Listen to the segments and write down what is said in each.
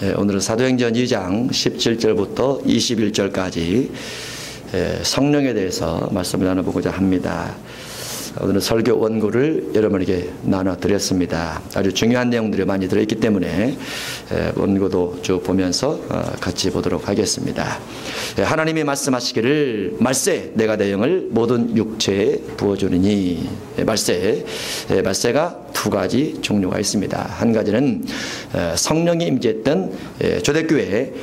오늘은 사도행전 2장 17절부터 21절까지 성령에 대해서 말씀을 나눠보고자 합니다. 오늘은 설교 원고를 여러분에게 나눠드렸습니다. 아주 중요한 내용들이 많이 들어있기 때문에 원고도 쭉 보면서 같이 보도록 하겠습니다. 하나님이 말씀하시기를 말세 내가 내 영을 모든 육체에 부어주리니. 말세가 두 가지 종류가 있습니다. 한 가지는 성령이 임재했던 초대교회,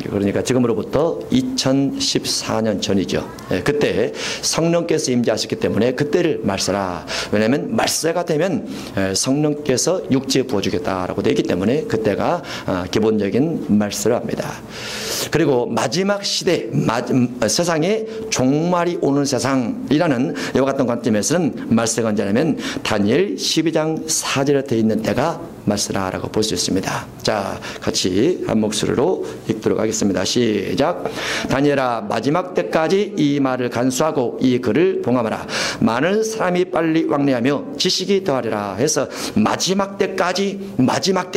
그러니까 지금으로부터 2014년 전이죠. 그때 성령께서 임재하셨기 때문에 그때를 말세라. 왜냐하면 말세가 되면 성령께서 육지에 부어주겠다라고 되어 있기 때문에 그때가 기본적인 말세를 합니다. 그리고 마지막 시대, 세상에 종말이 오는 세상이라는 이와 같은 관점에서는 말세가 언제냐면 다니엘 12장 4절에 되어 있는 때가 말세라라고 볼 수 있습니다. 자, 같이 한 목소리로 읽도록 하겠습니다. 시작. 다니엘아, 마지막 때까지 이 말을 간수하고 이 글을 봉함하라. 많은 사람이 빨리 왕래하며 지식이 더하리라 해서 마지막 때까지, 마지막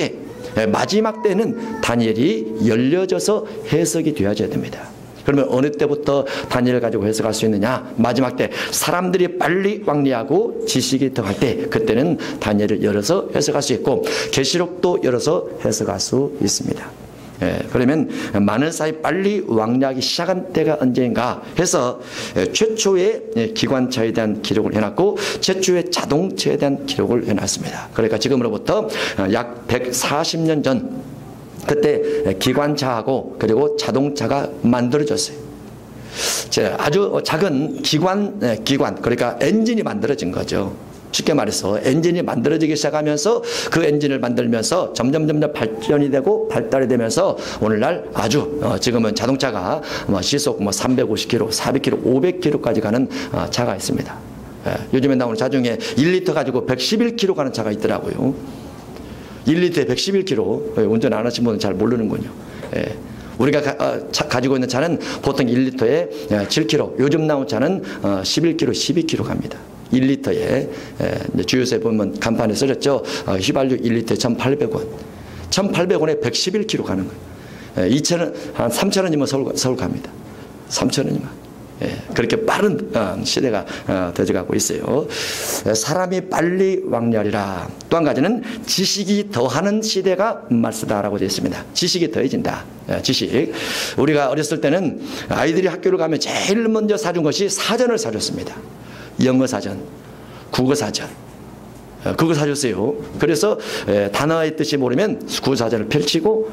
때는 다니엘이 열려져서 해석이 되어져야 됩니다. 그러면 어느 때부터 다니엘을 가지고 해석할 수 있느냐? 마지막 때 사람들이 빨리 왕래하고 지식이 더할 때, 그때는 다니엘을 열어서 해석할 수 있고 계시록도 열어서 해석할 수 있습니다. 그러면 많은 사람이 빨리 왕래하기 시작한 때가 언제인가 해서 최초의 기관차에 대한 기록을 해놨고 최초의 자동차에 대한 기록을 해놨습니다. 그러니까 지금으로부터 약 140년 전 그때 기관차하고 그리고 자동차가 만들어졌어요. 아주 작은 기관, 그러니까 엔진이 만들어진 거죠. 쉽게 말해서 엔진이 만들어지기 시작하면서 그 엔진을 만들면서 점점 발전이 되고 발달이 되면서 오늘날 아주 지금은 자동차가 시속 350km, 400km, 500km까지 가는 차가 있습니다. 요즘에 나오는 차 중에 1리터 가지고 111km 가는 차가 있더라고요. 1리터에 111km, 운전 안 하신 분은 잘 모르는군요. 우리가 가지고 있는 차는 보통 1리터에 7km, 요즘 나온 차는 11km, 12km 갑니다. 1리터에 주유소에 보면 간판에 써졌죠. 휘발유 1리터에 1,800원. 1,800원에 111km 가는 거예요. 2,000원, 한 3,000원이면 서울 갑니다. 3,000원이면. 그렇게 빠른 시대가 되어가고 있어요. 사람이 빨리 왕래하리라. 또 한 가지는 지식이 더하는 시대가 말세다라고 되어 있습니다. 지식이 더해진다. 지식. 우리가 어렸을 때는 아이들이 학교를 가면 제일 먼저 사준 것이 사전을 사줬습니다. 영어 사전, 국어 사전. 그거 사줬어요. 그래서 단어의 뜻이 모르면 국어 사전을 펼치고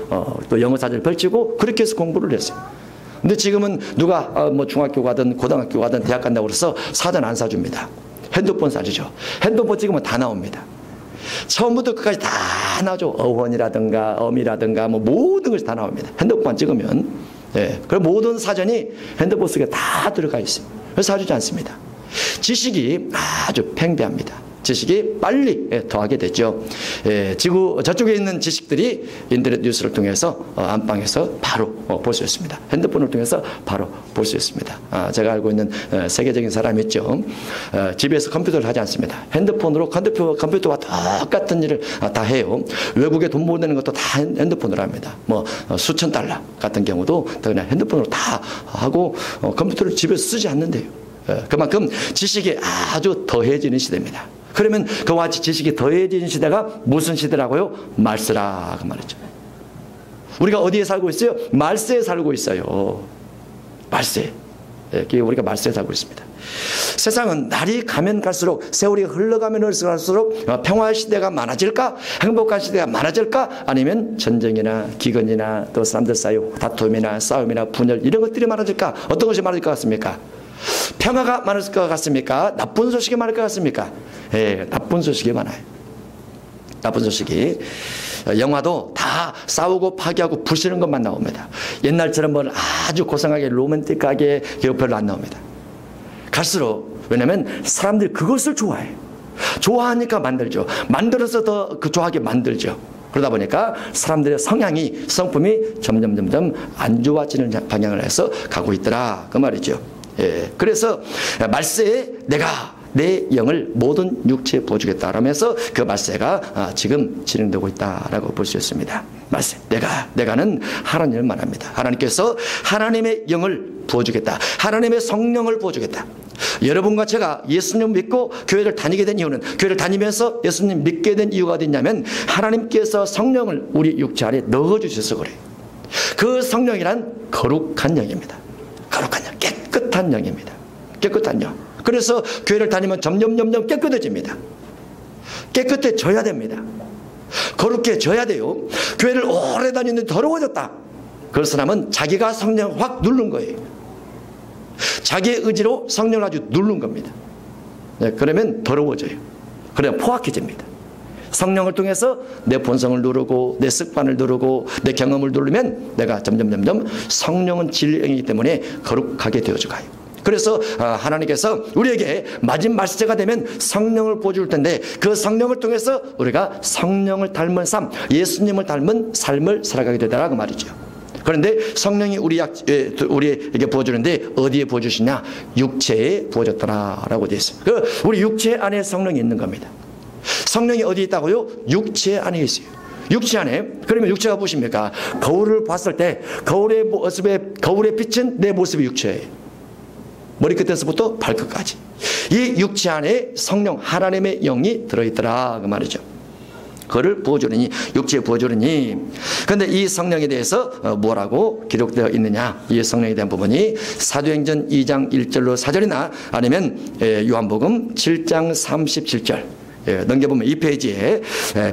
또 영어 사전을 펼치고 그렇게 해서 공부를 했어요. 근데 지금은 누가 중학교 가든 고등학교 가든 대학 간다고 그래서 사전 안 사줍니다. 핸드폰 사주죠. 핸드폰 찍으면 다 나옵니다. 처음부터 끝까지 다 나오죠. 어원이라든가 어미라든가 모든 것이 다 나옵니다. 핸드폰 찍으면. 그럼 모든 사전이 핸드폰 속에 다 들어가 있어요. 그래서 사주지 않습니다. 지식이 아주 팽배합니다. 지식이 빨리 더하게 되죠. 지구 저쪽에 있는 지식들이 인터넷 뉴스를 통해서 안방에서 바로 볼 수 있습니다. 핸드폰을 통해서 바로 볼 수 있습니다. 제가 알고 있는 세계적인 사람이 있죠. 집에서 컴퓨터를 하지 않습니다. 핸드폰으로 컴퓨터와 똑같은 일을 다 해요. 외국에 돈 보내는 것도 다 핸드폰으로 합니다. 수천 달러 같은 경우도 그냥 핸드폰으로 다 하고 컴퓨터를 집에서 쓰지 않는데요. 그만큼 지식이 아주 더해지는 시대입니다. 그러면 그와 같이 지식이 더해지는 시대가 무슨 시대라고요? 말세라 그 말이죠. 우리가 어디에 살고 있어요? 말세에 살고 있어요. 말세. 우리가 말세에 살고 있습니다. 세상은 날이 가면 갈수록, 세월이 흘러가면 흘러갈수록 평화의 시대가 많아질까? 행복한 시대가 많아질까? 아니면 전쟁이나 기근이나 또 사람들 사이 다툼이나 싸움이나 분열 이런 것들이 많아질까? 어떤 것이 많을 것 같습니까? 평화가 많을 것 같습니까? 나쁜 소식이 많을 것 같습니까? 나쁜 소식이 많아요. 나쁜 소식이. 영화도 다 싸우고 파괴하고 부시는 것만 나옵니다. 옛날처럼 아주 고상하게 로맨틱하게 별로 안 나옵니다. 갈수록, 왜냐하면 사람들이 그것을 좋아해요. 좋아하니까 만들죠. 만들어서 더 좋아하게 만들죠. 그러다 보니까 사람들의 성품이 점점 안 좋아지는 방향을 해서 가고 있더라 그 말이죠. 그래서 말세에 내가 내 영을 모든 육체에 부어주겠다 라면서 그 말세가 지금 진행되고 있다라고 볼 수 있습니다. 말씀. 내가는 하나님을 말합니다. 하나님께서 하나님의 영을 부어주겠다. 하나님의 성령을 부어주겠다. 여러분과 제가 예수님 믿고 교회를 다니게 된 이유는, 교회를 다니면서 예수님 믿게 된 이유가 어딨냐면 하나님께서 성령을 우리 육체 안에 넣어주셔서 그래요. 그 성령이란 거룩한 영입니다. 거룩한 영, 깨끗한 영입니다. 깨끗한 영. 그래서 교회를 다니면 점점 깨끗해집니다. 깨끗해져야 됩니다. 거룩해져야 돼요. 교회를 오래 다니는데 더러워졌다. 그런 사람은 자기가 성령을 확 누른 거예요. 자기의 의지로 성령을 아주 누른 겁니다. 네, 그러면 더러워져요. 그러면 포악해집니다. 성령을 통해서 내 본성을 누르고 내 습관을 누르고 내 경험을 누르면 내가 점점 성령은 진리이기 때문에 거룩하게 되어져 가요. 그래서 하나님께서 우리에게 마지막 말세가 되면 성령을 부어줄 텐데 그 성령을 통해서 우리가 성령을 닮은 삶, 예수님을 닮은 삶을 살아가게 되더라 그 말이죠. 그런데 성령이 우리에게 부어주는데 어디에 부어주시냐? 육체에 부어졌더라라고 되어 있어요. 우리 육체 안에 성령이 있는 겁니다. 성령이 어디 있다고요? 육체 안에 있어요. 육체 안에. 그러면 육체가 무엇입니까? 거울을 봤을 때 거울의 빛은 내 모습이 육체예요. 머리끝에서부터 발끝까지. 이 육체 안에 성령 하나님의 영이 들어있더라 그 말이죠. 그를 부어주느니, 육체에 부어주느니. 그런데 이 성령에 대해서 뭐라고 기록되어 있느냐? 이 성령에 대한 부분이 사도행전 2장 1절로 4절이나 아니면 요한복음 7장 37절 넘겨보면 이 페이지에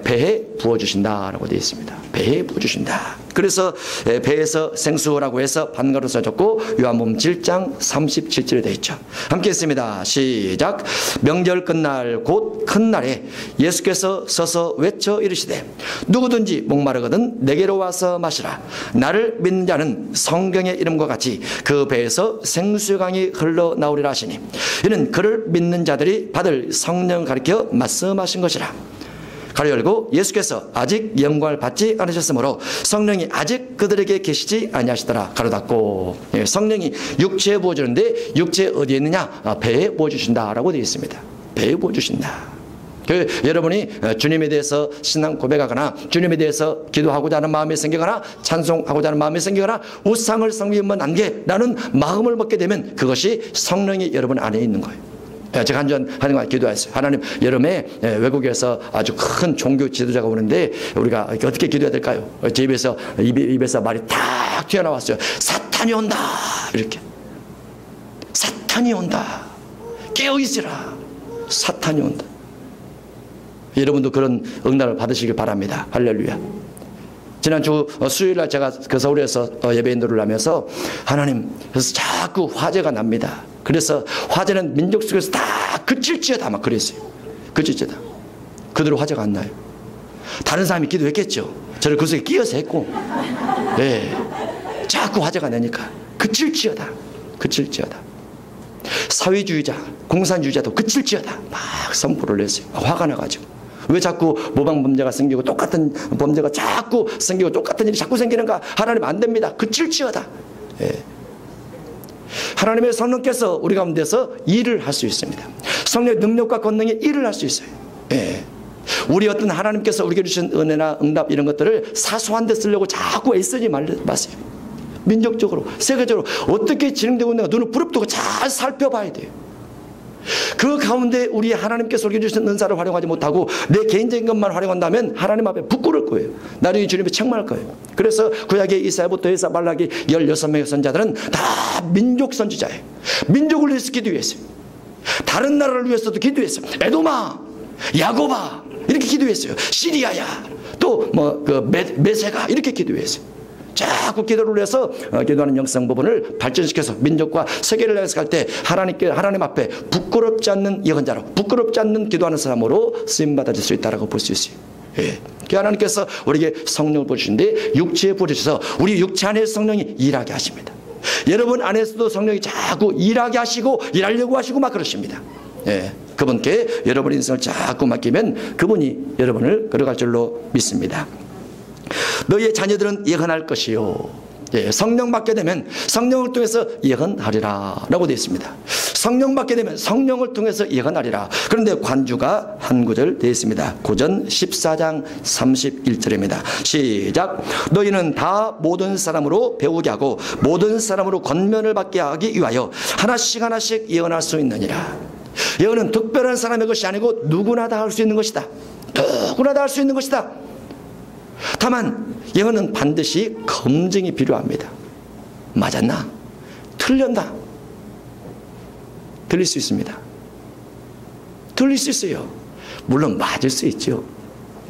배에 부어주신다라고 되어 있습니다. 배에 부어주신다. 그래서 배에서 생수라고 해서 반가로 써졌고 요한복음 7장 37절에 되어 있죠. 함께 했습니다. 시작. 명절 끝날 곧 큰 날에 예수께서 서서 외쳐 이르시되 누구든지 목마르거든 내게로 와서 마시라. 나를 믿는 자는 성경의 이름과 같이 그 배에서 생수강이 흘러나오리라 하시니 이는 그를 믿는 자들이 받을 성령을 가리켜 말씀하신 것이라. 가로 열고 예수께서 아직 영광을 받지 않으셨으므로 성령이 아직 그들에게 계시지 아니하시더라. 가로 닫고. 성령이 육체에 부어주는데 육체 어디에 있느냐? 배에 부어주신다라고 되어 있습니다. 배에 부어주신다. 여러분이 주님에 대해서 신앙 고백하거나 주님에 대해서 기도하고자 하는 마음이 생기거나 찬송하고자 하는 마음이 생기거나 우상을 섬기면 안 돼 라는 마음을 먹게 되면 그것이 성령이 여러분 안에 있는 거예요. 제가 한 주 하나님과 기도했어요. 하나님, 여름에 외국에서 아주 큰 종교 지도자가 오는데 우리가 어떻게 기도해야 될까요? 제 입에서 말이 탁 튀어나왔어요. 사탄이 온다. 이렇게. 사탄이 온다. 깨어있으라. 사탄이 온다. 여러분도 그런 응답을 받으시길 바랍니다. 할렐루야. 지난주 수요일날 제가 그 서울에서 예배 인도를 하면서 하나님, 그래서 자꾸 화제가 납니다. 그래서 화제는 민족 속에서 다 그칠지어다 막 그랬어요. 그칠지어다. 그대로 화제가 안 나요. 다른 사람이 기도했겠죠. 저를 그 속에 끼어서 했고, 네. 자꾸 화제가 나니까 그칠지어다. 그칠지어다. 사회주의자, 공산주의자도 그칠지어다 막 선포를 했어요. 화가 나가지고. 왜 자꾸 모방 범죄가 생기고 똑같은 범죄가 자꾸 생기고 똑같은 일이 자꾸 생기는가? 하나님 안 됩니다. 그칠지어다. 예. 하나님의 성령께서 우리 가운데서 일을 할 수 있습니다. 성령의 능력과 권능이 일을 할 수 있어요. 예. 우리 어떤 하나님께서 우리에게 주신 은혜나 응답 이런 것들을 사소한 데 쓰려고 자꾸 애쓰지 마세요. 민족적으로, 세계적으로 어떻게 진행되고 있는가 눈을 부릅뜨고 잘 살펴봐야 돼요. 그 가운데 우리 하나님께서 우리에게 주신 은사를 활용하지 못하고 내 개인적인 것만 활용한다면 하나님 앞에 부끄러울 거예요. 나중에 주님이 책망할 거예요. 그래서 구약의 이사야부터 에사 말라기 16명의 선자들은 다 민족 선지자예요. 민족을 위해서 기도했어요. 다른 나라를 위해서도 기도했어요. 에도마, 야고바 이렇게 기도했어요. 시리아야, 또 메세가 이렇게 기도했어요. 자꾸 기도를 해서 기도하는 영성 부분을 발전시켜서 민족과 세계를 향해서 갈 때 하나님 앞에 부끄럽지 않는 예언자로, 부끄럽지 않는 기도하는 사람으로 쓰임받아질 수 있다고 볼 수 있어요. 예. 하나님께서 우리에게 성령을 부어주시는데 육체에 부어주셔서 우리 육체 안에 성령이 일하게 하십니다. 여러분 안에서도 성령이 자꾸 일하게 하시고 일하려고 하시고 막 그러십니다. 예. 그분께 여러분의 인생을 자꾸 맡기면 그분이 여러분을 걸어갈 줄로 믿습니다. 너희의 자녀들은 예언할 것이요. 예, 성령 받게 되면 성령을 통해서 예언하리라 라고 되어 있습니다. 성령 받게 되면 성령을 통해서 예언하리라. 그런데 관주가 한 구절 되어 있습니다. 고전 14장 31절입니다. 시작. 너희는 다 모든 사람으로 배우게 하고 모든 사람으로 권면을 받게 하기 위하여 하나씩 하나씩 예언할 수 있느니라. 예언은 특별한 사람의 것이 아니고 누구나 다 할 수 있는 것이다. 누구나 다 할 수 있는 것이다. 다만 예언은 반드시 검증이 필요합니다. 맞았나? 틀렸나? 틀릴 수 있습니다. 틀릴 수 있어요. 물론 맞을 수 있죠.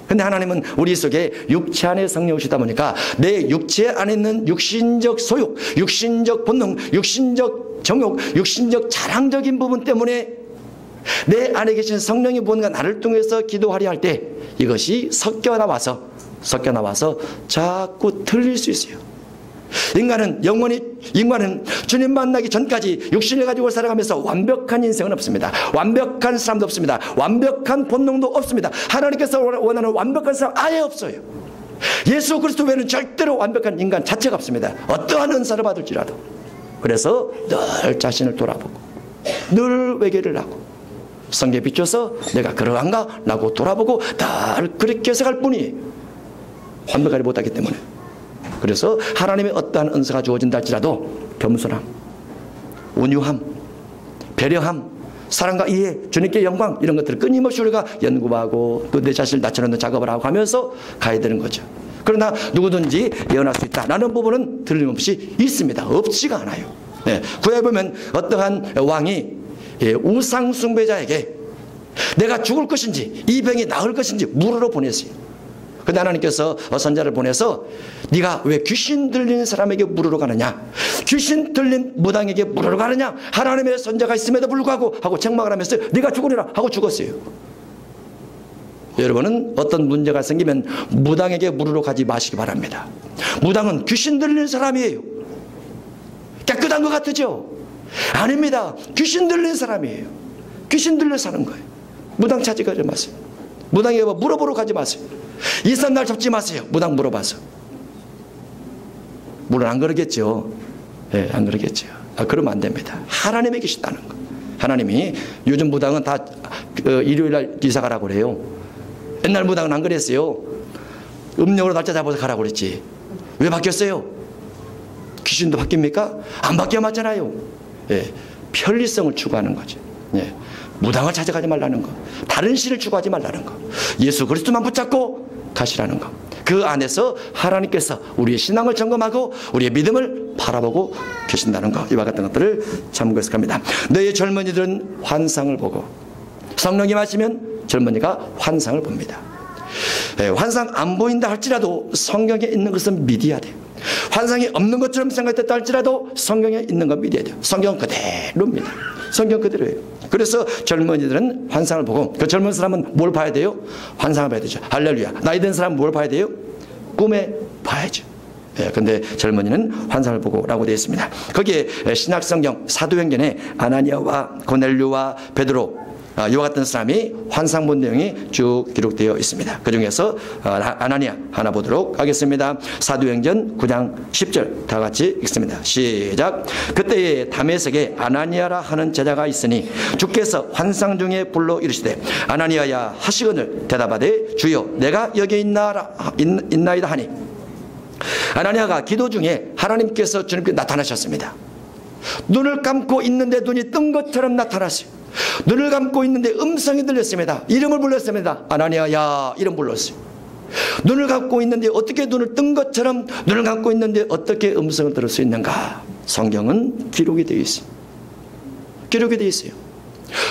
근데 하나님은 우리 속에 육체 안에 성령이 오시다 보니까 내 육체 안에 있는 육신적 소욕, 육신적 본능, 육신적 정욕, 육신적 자랑적인 부분 때문에 내 안에 계신 성령이 무언가 나를 통해서 기도하려 할 때 이것이 섞여 나와서 자꾸 틀릴 수 있어요. 인간은 주님 만나기 전까지 육신을 가지고 살아가면서 완벽한 인생은 없습니다. 완벽한 사람도 없습니다. 완벽한 본능도 없습니다. 하나님께서 원하는 완벽한 사람 아예 없어요. 예수 그리스도 외에는 절대로 완벽한 인간 자체가 없습니다. 어떠한 은사를 받을지라도. 그래서 늘 자신을 돌아보고 늘 회개를 하고 성경에 비춰서 내가 그러한가? 라고 돌아보고 늘 그렇게 해석할 뿐이에요. 완벽하지 못하기 때문에. 그래서 하나님의 어떠한 은사가 주어진다 할지라도 겸손함, 온유함, 배려함, 사랑과 이해, 주님께 영광 이런 것들을 끊임없이 우리가 연구하고 또 내 자신을 낮춰놓는 작업을 하고 하면서 가야 되는 거죠. 그러나 누구든지 예언할 수 있다라는 부분은 틀림없이 있습니다. 없지가 않아요. 네. 구약에 보면 어떠한 왕이 우상 숭배자에게 내가 죽을 것인지 이 병이 나을 것인지 물으러 보냈어요. 근데 하나님께서 선자를 보내서 네가 왜 귀신 들린 사람에게 물으러 가느냐, 귀신 들린 무당에게 물으러 가느냐, 하나님의 선자가 있음에도 불구하고 하고 책망을 하면서 네가 죽으리라 하고 죽었어요. 여러분은 어떤 문제가 생기면 무당에게 물으러 가지 마시기 바랍니다. 무당은 귀신 들린 사람이에요. 깨끗한 것 같으죠? 아닙니다. 귀신 들린 사람이에요. 귀신 들려 사는 거예요. 무당 찾아가지 마세요. 무당에게 물어보러 가지 마세요. 이산 날 잡지 마세요. 무당 물어봐서. 물론 안 그러겠죠. 네, 안 그러겠죠. 그러면 안 됩니다. 하나님이 계시다는 거. 하나님이 요즘 무당은 다 일요일 날 이사 가라고 그래요. 옛날 무당은 안 그랬어요. 음력으로 날짜 잡아서 가라고 그랬지. 왜 바뀌었어요? 귀신도 바뀝니까? 안 바뀌어 맞잖아요. 예, 편리성을 추구하는 거죠. 예, 무당을 찾아가지 말라는 거, 다른 신을 추구하지 말라는 거, 예수 그리스도만 붙잡고 가시라는 거. 그 안에서 하나님께서 우리의 신앙을 점검하고 우리의 믿음을 바라보고 계신다는 거, 이와 같은 것들을 참고해서 갑니다. 너희 젊은이들은 환상을 보고, 성령이 마시면 젊은이가 환상을 봅니다. 예, 환상 안 보인다 할지라도 성경에 있는 것은 믿어야 돼요. 환상이 없는 것처럼 생각했다 할지라도 성경에 있는 건 믿어야 돼요. 성경 그대로입니다. 성경 그대로예요. 그래서 젊은이들은 환상을 보고, 그 젊은 사람은 뭘 봐야 돼요? 환상을 봐야 되죠. 할렐루야. 나이 든 사람은 뭘 봐야 돼요? 꿈에 봐야죠. 예, 근데 젊은이는 환상을 보고 라고 되어 있습니다. 거기에 신약성경 사도행전에 아나니아와 고넬료와 베드로 이와 같은 사람이 환상 본 내용이 쭉 기록되어 있습니다. 그 중에서 아나니아 하나 보도록 하겠습니다. 사도행전 9장 10절 다 같이 읽습니다. 시작. 그때에 다메섹에 아나니아라 하는 제자가 있으니 주께서 환상 중에 불러 이르시되 아나니아야 하시거늘 대답하되 주여 내가 여기 있나이다 하니, 아나니아가 기도 중에 하나님께서 주님께 나타나셨습니다. 눈을 감고 있는데 눈이 뜬 것처럼 나타났어요. 눈을 감고 있는데 음성이 들렸습니다. 이름을 불렀습니다. 아나니아야 이름 불렀어요. 눈을 감고 있는데 어떻게 눈을 뜬 것처럼 눈을 감고 있는데 어떻게 음성을 들을 수 있는가? 성경은 기록이 되어 있어요. 기록이 되어 있어요.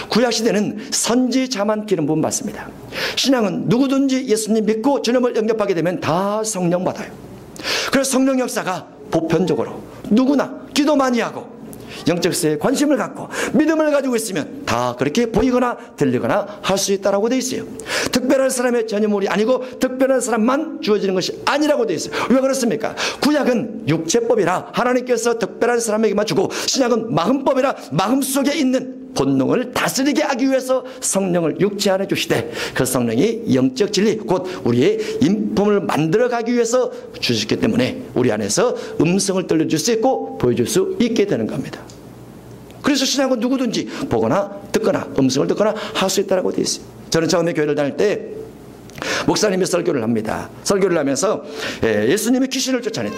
구약시대는 선지자만 기름 부음 받습니다. 신앙은 누구든지 예수님 믿고 주님을 영접하게 되면 다 성령 받아요. 그래서 성령 역사가 보편적으로 누구나 기도 많이 하고 영적 세에 관심을 갖고 믿음을 가지고 있으면 다 그렇게 보이거나 들리거나 할 수 있다라고 되어 있어요. 특별한 사람의 전유물이 아니고 특별한 사람만 주어지는 것이 아니라고 되어 있어요. 왜 그렇습니까? 구약은 육체법이라 하나님께서 특별한 사람에게만 주고, 신약은 마음법이라 마음속에 있는 본능을 다스리게 하기 위해서 성령을 육체 안에 주시되, 그 성령이 영적 진리 곧 우리의 인품을 만들어가기 위해서 주셨기 때문에 우리 안에서 음성을 들려줄 수 있고 보여줄 수 있게 되는 겁니다. 그래서 신앙은 누구든지 보거나 듣거나 음성을 듣거나 할 수 있다고 되어 있어요. 저는 처음에 교회를 다닐 때 목사님이 설교를 합니다. 설교를 하면서 예수님이 귀신을 쫓아냈대.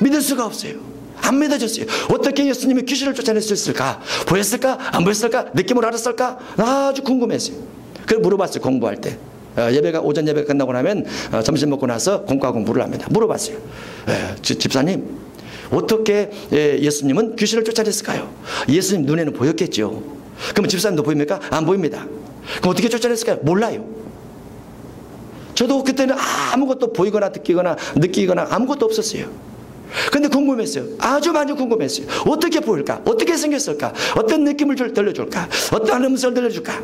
믿을 수가 없어요. 안 믿어졌어요. 어떻게 예수님이 귀신을 쫓아낼 수 있을까? 보였을까? 안 보였을까? 느낌으로 알았을까? 아주 궁금했어요. 그걸 물어봤어요. 공부할 때. 예배가 오전 예배가 끝나고 나면 점심 먹고 나서 공과 공부를 합니다. 물어봤어요. 집사님, 어떻게 예수님은 귀신을 쫓아냈을까요? 예수님 눈에는 보였겠죠. 그러면 집사님도 보입니까? 안 보입니다. 그럼 어떻게 쫓아냈을까요? 몰라요. 저도 그때는 아무것도 보이거나 듣기거나 느끼거나 아무것도 없었어요. 근데 궁금했어요. 아주 많이 궁금했어요. 어떻게 보일까? 어떻게 생겼을까? 어떤 느낌을 들려줄까? 어떠한 음성을 들려줄까?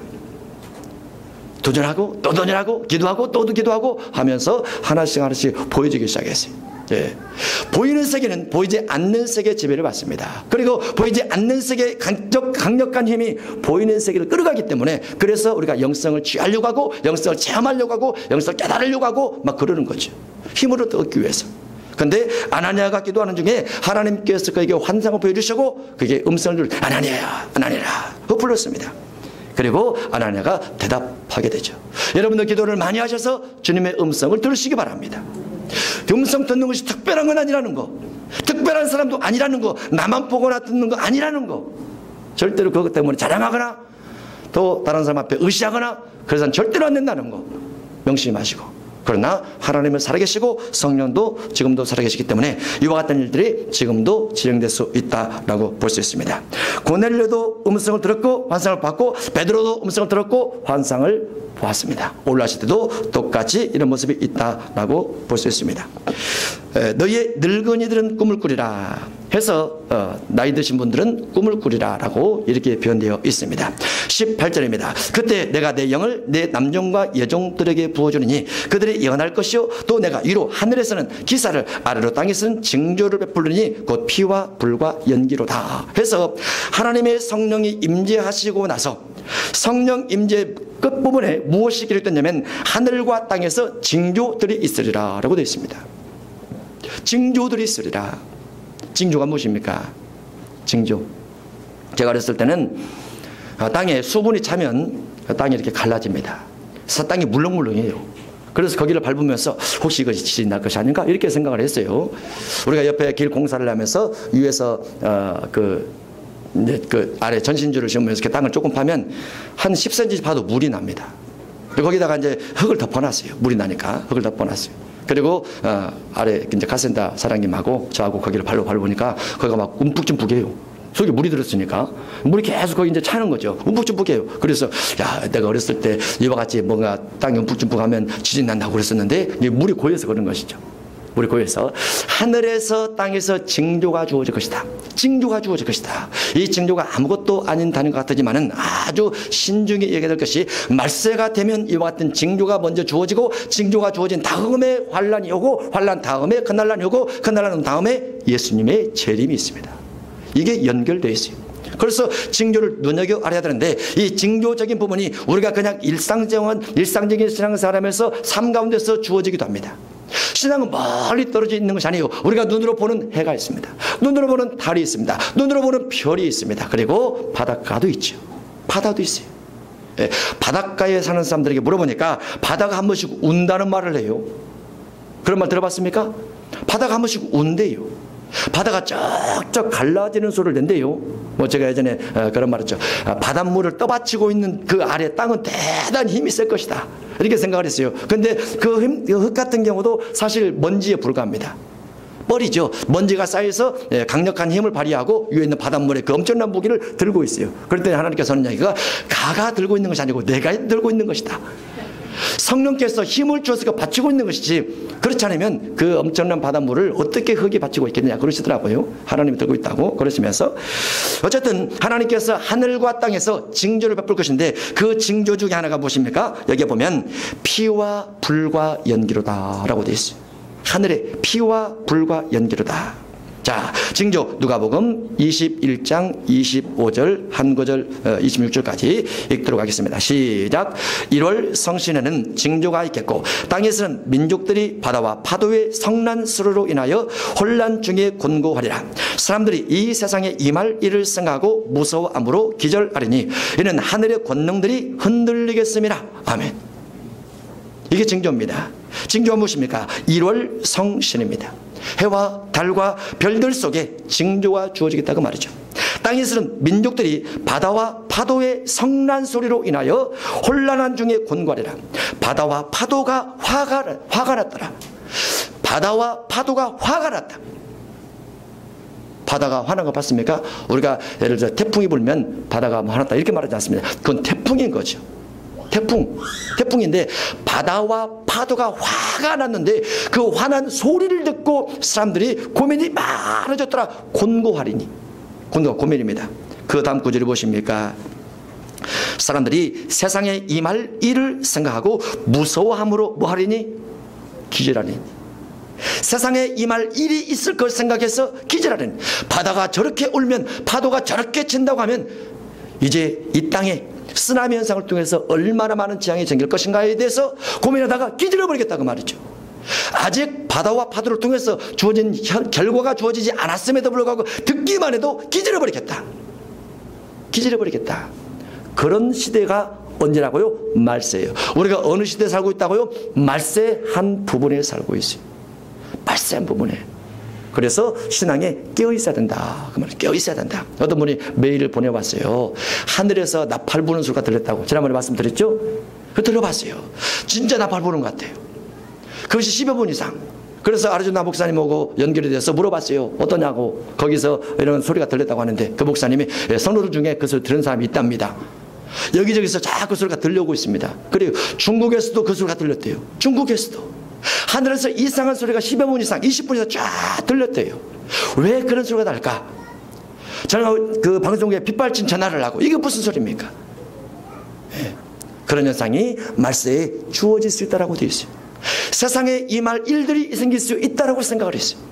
도전하고 또 도전하고 기도하고 또 기도하고 하면서 하나씩 보여주기 시작했어요. 예. 보이는 세계는 보이지 않는 세계의 지배를 받습니다. 그리고 보이지 않는 세계의 강력한 힘이 보이는 세계를 끌어가기 때문에 그래서 우리가 영성을 취하려고 하고 영성을 체험하려고 하고 영성을 깨달으려고 하고 막 그러는 거죠. 힘으로 얻기 위해서. 근데 아나니아가 기도하는 중에 하나님께서 그에게 환상을 보여주시고 그게 음성을 아나니아야 아나니아라 불렀습니다. 그리고 아나니아가 대답하게 되죠. 여러분들 기도를 많이 하셔서 주님의 음성을 들으시기 바랍니다. 음성 듣는 것이 특별한 건 아니라는 거, 특별한 사람도 아니라는 거, 나만 보거나 듣는 거 아니라는 거, 절대로 그것 때문에 자랑하거나 또 다른 사람 앞에 의시하거나 그래서는 절대로 안 된다는 거 명심히 마시고. 그러나 하나님은 살아계시고 성령도 지금도 살아계시기 때문에 이와 같은 일들이 지금도 진행될 수 있다라고 볼 수 있습니다. 고넬료도 음성을 들었고 환상을 봤고 베드로도 음성을 들었고 환상을 보았습니다. 올라가실 때도 똑같이 이런 모습이 있다라고 볼 수 있습니다. 너희의 늙은이들은 꿈을 꾸리라 해서 나이 드신 분들은 꿈을 꾸리라 라고 이렇게 표현되어 있습니다. 18절입니다. 그때 내가 내 영을 내 남종과 여종들에게 부어주느니 그들이 예언할 것이요 또 내가 위로 하늘에서는 기사를 아래로 땅에서는 징조를 베풀느니 곧 피와 불과 연기로다 해서 하나님의 성령이 임재하시고 나서 성령 임재 끝부분에 무엇이 기록됐냐면 하늘과 땅에서 징조들이 있으리라 라고 되어 있습니다. 징조들이 있으리라. 징조가 무엇입니까? 징조. 제가 어렸을 때는 땅에 수분이 차면 땅이 이렇게 갈라집니다. 그래서 땅이 물렁물렁해요. 그래서 거기를 밟으면서 혹시 이것이 지진이 날 것이 아닌가 이렇게 생각을 했어요. 우리가 옆에 길 공사를 하면서 위에서 그 아래 전신주를 심으면서 이렇게 땅을 조금 파면 한 10cm 파도 물이 납니다. 거기다가 이제 흙을 덮어놨어요. 물이 나니까 흙을 덮어놨어요. 그리고 아래 이제 카센터 사장님하고 저하고 거기를 발로 밟으니까 거기가 막 움푹쯤푹해요. 속에 물이 들었으니까 물이 계속 거기 이제 차는 거죠. 움푹쯤푹해요. 그래서 야 내가 어렸을 때 이와 같이 뭔가 땅이 움푹쯤푹하면 지진 난다고 그랬었는데 이게 물이 고여서 그런 것이죠. 물이 고여서 하늘에서 땅에서 징조가 주어질 것이다. 징조가 주어질 것이다. 이 징조가 아무것도 아닌 단어인 것 같지만은 아주 신중히 얘기해야 될 것이 말세가 되면 이와 같은 징조가 먼저 주어지고 징조가 주어진 다음에 환란이 오고 환란 다음에 큰날란이 오고 큰날란 다음에 예수님의 재림이 있습니다. 이게 연결되어 있어요. 그래서 징조를 눈여겨 알아야 되는데 이 징조적인 부분이 우리가 그냥 일상적인 신앙생활하면서 삶 가운데서 주어지기도 합니다. 신앙은 멀리 떨어져 있는 것이 아니에요. 우리가 눈으로 보는 해가 있습니다. 눈으로 보는 달이 있습니다. 눈으로 보는 별이 있습니다. 그리고 바닷가도 있죠. 바다도 있어요. 예, 바닷가에 사는 사람들에게 물어보니까 바다가 한 번씩 운다는 말을 해요. 그런 말 들어봤습니까? 바다가 한 번씩 운대요. 바다가 쩍쩍 갈라지는 소리를 낸대요. 뭐 제가 예전에 그런 말 했죠. 바닷물을 떠받치고 있는 그 아래 땅은 대단히 힘이 셀 것이다. 이렇게 생각을 했어요. 근데 그 흙 같은 경우도 사실 먼지에 불과합니다. 뻘이죠. 먼지가 쌓여서 강력한 힘을 발휘하고 위에 있는 바닷물에 그 엄청난 무기를 들고 있어요. 그럴 때 하나님께서는 이야기가 가가 들고 있는 것이 아니고 내가 들고 있는 것이다. 성령께서 힘을 주어서 받치고 있는 것이지 그렇지 않으면 그 엄청난 바닷물을 어떻게 흙이 받치고 있겠느냐 그러시더라고요. 하나님이 들고 있다고 그러시면서 어쨌든 하나님께서 하늘과 땅에서 징조를 베풀 것인데 그 징조 중에 하나가 무엇입니까? 여기에 보면 피와 불과 연기로다 라고 되어 있어요. 하늘에 피와 불과 연기로다. 자, 징조 누가복음 21장 25절 한 구절 26절까지 읽도록 하겠습니다. 시작. 1월 성신에는 징조가 있겠고 땅에서는 민족들이 바다와 파도의 성난 수로로 인하여 혼란 중에 곤고하리라. 사람들이 이 세상에 임할 일을 생각하고 무서워함으로 기절하리니 이는 하늘의 권능들이 흔들리겠습니다. 아멘. 이게 징조입니다. 징조가 무엇입니까? 1월 성신입니다. 해와 달과 별들 속에 징조가 주어지겠다고 말이죠. 땅에서는 민족들이 바다와 파도의 성난 소리로 인하여 혼란한 중에 곤고하리라. 바다와 파도가 화가 났더라. 바다와 파도가 화가 났다. 바다가 화난 거 봤습니까? 우리가 예를 들어 태풍이 불면 바다가 화났다 이렇게 말하지 않습니다. 그건 태풍인 거죠. 태풍인데 바다와 파도가 화가 났는데 그 화난 소리를 듣고 사람들이 고민이 많아졌더라. 곤고하리니. 고민입니다. 그 다음 구절을 보십니까? 사람들이 세상에 임할 일을 생각하고 무서워함으로 뭐하리니? 기절하리니. 세상에 임할 일이 있을 걸 생각해서 기절하리니. 바다가 저렇게 울면 파도가 저렇게 친다고 하면 이제 이 땅에 쓰나미 현상을 통해서 얼마나 많은 재앙이 생길 것인가에 대해서 고민하다가 기절해버리겠다고 말이죠. 아직 바다와 파도를 통해서 주어진 결과가 주어지지 않았음에도 불구하고 듣기만 해도 기절해버리겠다. 그런 시대가 언제라고요? 말세예요. 우리가 어느 시대에 살고 있다고요? 말세 한 부분에 살고 있어요. 말세 한 부분에. 그래서 신앙에 깨어 있어야 된다. 그 말은 깨어 있어야 된다. 어떤 분이 메일을 보내왔어요. 하늘에서 나팔 부는 소리가 들렸다고. 지난번에 말씀드렸죠? 그 들려봤어요. 진짜 나팔 부는 것 같아요. 그것이 10여 분 이상. 그래서 아르존나 목사님하고 연결이 돼서 물어봤어요. 어떠냐고. 거기서 이런 소리가 들렸다고 하는데 그 목사님이 성도들 중에 그 소리 들은 사람이 있답니다. 여기저기서 자꾸 소리가 들려오고 있습니다. 그리고 중국에서도 그 소리가 들렸대요. 중국에서도. 하늘에서 이상한 소리가 10여 분 이상, 20분 이상 쫙 들렸대요. 왜 그런 소리가 날까? 저는 그 방송국에 빗발친 전화를 하고 이게 무슨 소리입니까? 네. 그런 현상이 말세에 주어질 수 있다고 되어 있어요. 세상에 임할 일들이 생길 수 있다고 생각을 했어요.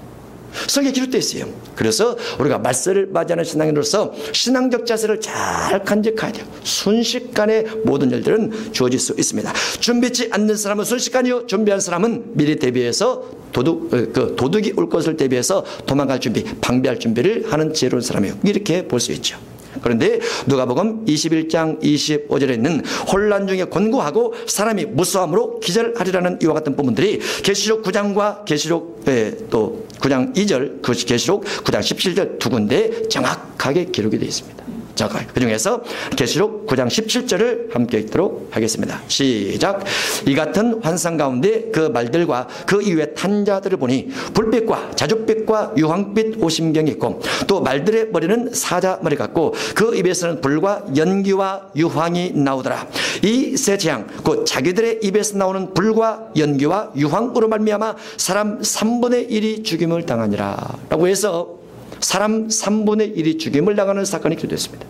성경에 기록되어 있어요. 그래서 우리가 말세를 맞이하는 신앙인으로서 신앙적 자세를 잘 간직해야 돼요. 순식간에 모든 일들은 주어질 수 있습니다. 준비치 않는 사람은 순식간이요, 준비한 사람은 미리 대비해서 도둑이 올 것을 대비해서 도망갈 준비, 방비할 준비를 하는 지혜로운 사람이에요. 이렇게 볼 수 있죠. 그런데 누가복음 21장 25절에 있는 혼란 중에 곤고하고 사람이 무서움으로 기절하리라는 이와 같은 부분들이 계시록 9장과 계시록 또 9장 2절, 그 계시록 9장 17절 두 군데 정확하게 기록이 되어 있습니다. 정확하게. 그 중에서 계시록 9장 17절을 함께 읽도록 하겠습니다. 시작. 이 같은 환상 가운데 그 말들과 그 이후에 탄 자들을 보니 불빛과 자줏빛과 유황빛 오심경이 있고 또 말들의 머리는 사자 머리 같고 그 입에서는 불과 연기와 유황이 나오더라. 이 세 재앙 곧 자기들의 입에서 나오는 불과 연기와 유황으로 말미암아 사람 3분의 1이 죽임을 당하니라 라고 해서 사람 3분의 1이 죽임을 당하는 사건이 기록됐습니다.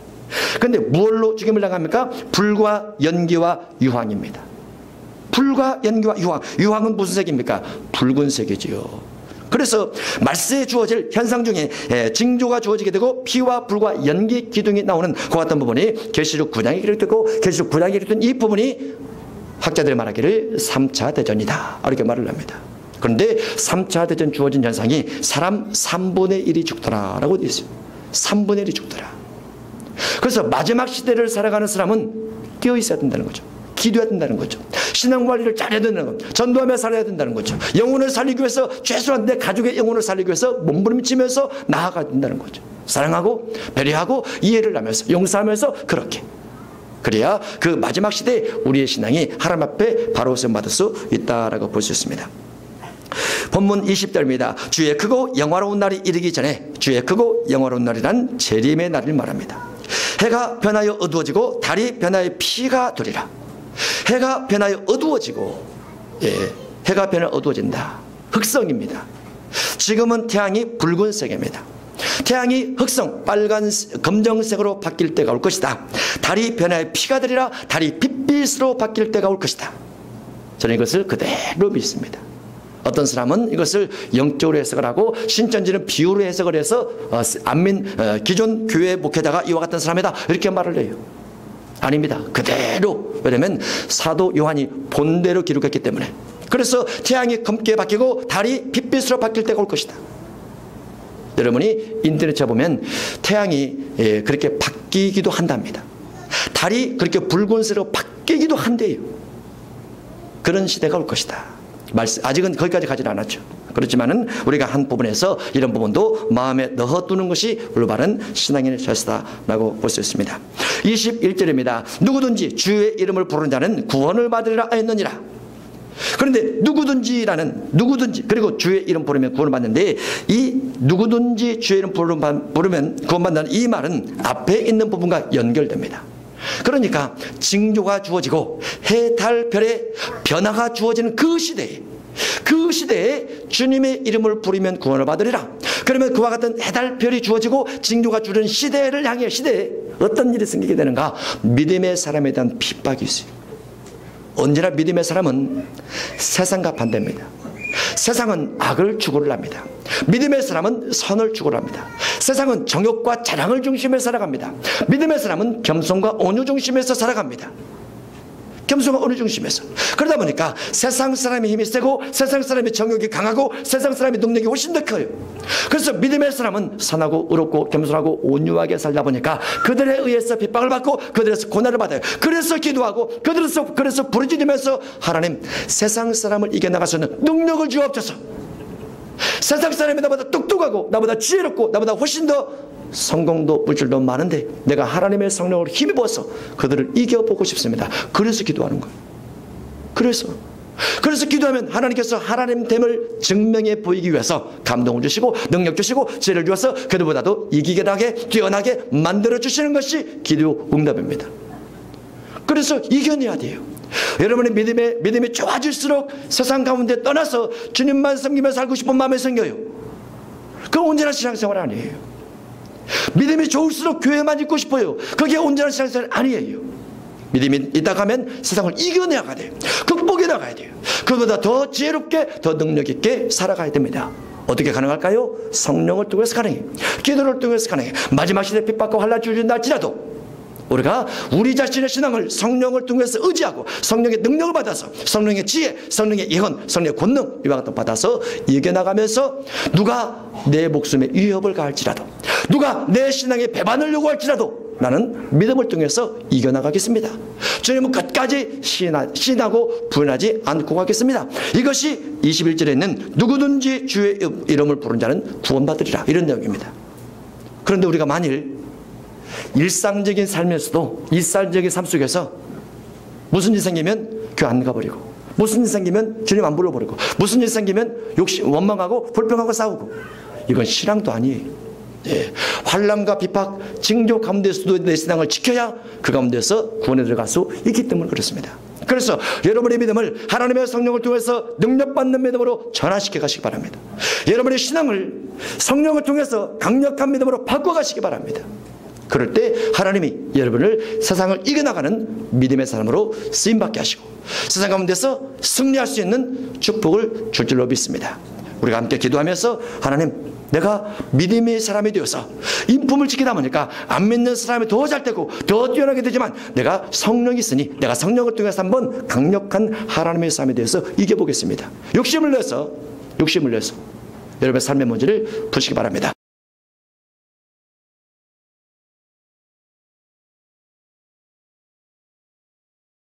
그런데 무엇로 죽임을 당합니까? 불과 연기와 유황입니다. 불과 연기와 유황. 유황은 무슨 색입니까? 붉은색이지요. 그래서 말세에 주어질 현상 중에 징조가 주어지게 되고 피와 불과 연기 기둥이 나오는 그 같은 부분이 계시록 9장에 기록되고 계시록 9장에 기록된 이 부분이 학자들이 말하기를 3차 대전이다 이렇게 말을 합니다. 그런데 3차 대전 주어진 현상이 사람 3분의 1이 죽더라라고 되어 있어요. 3분의 1이 죽더라. 그래서 마지막 시대를 살아가는 사람은 깨어 있어야 된다는 거죠. 기도해야 된다는 거죠. 신앙관리를 잘해야 된다는 거죠. 전도하며 살아야 된다는 거죠. 영혼을 살리기 위해서 최소한 내 가족의 영혼을 살리기 위해서 몸부림치면서 나아가야 된다는 거죠. 사랑하고 배려하고 이해를 하면서 용서하면서 그렇게. 그래야 그 마지막 시대에 우리의 신앙이 하나님 앞에 바로 세움받을 수 있다라고 볼 수 있습니다. 본문 20절입니다. 주의 크고 영화로운 날이 이르기 전에 주의 크고 영화로운 날이란 재림의 날을 말합니다. 해가 변하여 어두워지고 달이 변하여 피가 되리라. 해가 변하여 어두워지고 해가 변하여 어두워진다. 흑성입니다. 지금은 태양이 붉은색입니다. 태양이 흑성 검정색으로 바뀔 때가 올 것이다. 달이 변하여 피가 되리라. 달이 핏빛으로 바뀔 때가 올 것이다. 저는 이것을 그대로 믿습니다. 어떤 사람은 이것을 영적으로 해석을 하고 신천지는 비유로 해석을 해서 기존 교회 목회자가 이와 같은 사람이다 이렇게 말을 해요. 아닙니다. 그대로. 왜냐하면 사도 요한이 본대로 기록했기 때문에. 그래서 태양이 검게 바뀌고 달이 빛빛으로 바뀔 때가 올 것이다. 여러분이 인터넷에 보면 태양이 그렇게 바뀌기도 한답니다. 달이 그렇게 붉은색으로 바뀌기도 한대요. 그런 시대가 올 것이다. 아직은 거기까지 가지는 않았죠. 그렇지만은 우리가 한 부분에서 이런 부분도 마음에 넣어두는 것이 올바른 신앙인의 자세다라고 볼 수 있습니다. 21절입니다. 누구든지 주의 이름을 부르는 자는 구원을 받으리라 하였느니라. 그런데 누구든지 그리고 주의 이름 부르면 구원을 받는데 이 누구든지 주의 이름 부르면 구원받는다는 이 말은 앞에 있는 부분과 연결됩니다. 그러니까 징조가 주어지고 해, 달, 별의 변화가 주어지는 그 시대에 주님의 이름을 부르면 구원을 받으리라. 그러면 그와 같은 해, 달, 별이 주어지고 징조가 주는 시대를 향해 시대에 어떤 일이 생기게 되는가? 믿음의 사람에 대한 핍박이 있어요. 언제나 믿음의 사람은 세상과 반대입니다. 세상은 악을 추구를 합니다. 믿음의 사람은 선을 추구를 합니다. 세상은 정욕과 자랑을 중심에 살아갑니다. 믿음의 사람은 겸손과 온유 중심에서 살아갑니다. 겸손과 온유 중심에서. 그러다 보니까 세상 사람의 힘이 세고 세상 사람의 정욕이 강하고 세상 사람의 능력이 훨씬 더 커요. 그래서 믿음의 사람은 선하고 의롭고 겸손하고 온유하게 살다 보니까 그들에 의해서 핍박을 받고 그들에서 고난을 받아요. 그래서 기도하고 그래서 부르짖으면서 하나님 세상 사람을 이겨나갈 수 있는 능력을 주옵소서. 세상 사람이 나보다 똑똑하고 나보다 지혜롭고 나보다 훨씬 더 성공도 물질도 많은데 내가 하나님의 성령으로 힘입어서 그들을 이겨보고 싶습니다. 그래서 기도하는 거예요. 그래서 기도하면 하나님께서 하나님됨을 증명해 보이기 위해서 감동을 주시고 능력 주시고 지혜를 주어서 그들보다도 이기게 나게 뛰어나게 만들어 주시는 것이 기도 응답입니다. 그래서 이겨내야 돼요. 여러분의 믿음이 좋아질수록 세상 가운데 떠나서 주님만 섬기며 살고 싶은 마음이 생겨요. 그건 온전한 신앙생활 아니에요. 믿음이 좋을수록 교회만 있고 싶어요. 그게 온전한 신앙생활 아니에요. 믿음이 있다가 하면 세상을 이겨내야 돼요. 극복해 나가야 돼요. 그보다 더 지혜롭게 더 능력 있게 살아가야 됩니다. 어떻게 가능할까요? 성령을 통해서 가능해요. 기도를 통해서 가능해요. 마지막 시대 핍박과 환난 주어진다 할지라도 우리가 우리 자신의 신앙을 성령을 통해서 의지하고 성령의 능력을 받아서 성령의 지혜, 성령의 예언, 성령의 권능 이와 같은 받아서 이겨나가면서 누가 내 목숨에 위협을 가할지라도 누가 내 신앙에 배반을 요구할지라도 나는 믿음을 통해서 이겨나가겠습니다. 주님은 끝까지 시인하고 부인하지 않고 가겠습니다. 이것이 21절에 있는 누구든지 주의 이름을 부른 자는 구원받으리라 이런 내용입니다. 그런데 우리가 만일 일상적인 삶에서도 일상적인 삶 속에서 무슨 일 생기면 교회 안 가버리고 무슨 일 생기면 주님 안 불러버리고 무슨 일 생기면 원망하고 불평하고 싸우고 이건 신앙도 아니에요. 예. 환난과 비박 징조 가운데서도 내 신앙을 지켜야 그 가운데서 구원에 들어갈 수 있기 때문에 그렇습니다. 그래서 여러분의 믿음을 하나님의 성령을 통해서 능력받는 믿음으로 전환시켜 가시기 바랍니다. 여러분의 신앙을 성령을 통해서 강력한 믿음으로 바꿔가시기 바랍니다. 그럴 때 하나님이 여러분을 세상을 이겨나가는 믿음의 사람으로 쓰임받게 하시고 세상 가운데서 승리할 수 있는 축복을 줄 줄로 믿습니다. 우리가 함께 기도하면서 하나님 내가 믿음의 사람이 되어서 인품을 지키다 보니까 안 믿는 사람이 더 잘되고 더 뛰어나게 되지만 내가 성령이 있으니 내가 성령을 통해서 한번 강력한 하나님의 사람이 되어서 이겨보겠습니다. 욕심을 내서 여러분의 삶의 문제를 푸시기 바랍니다.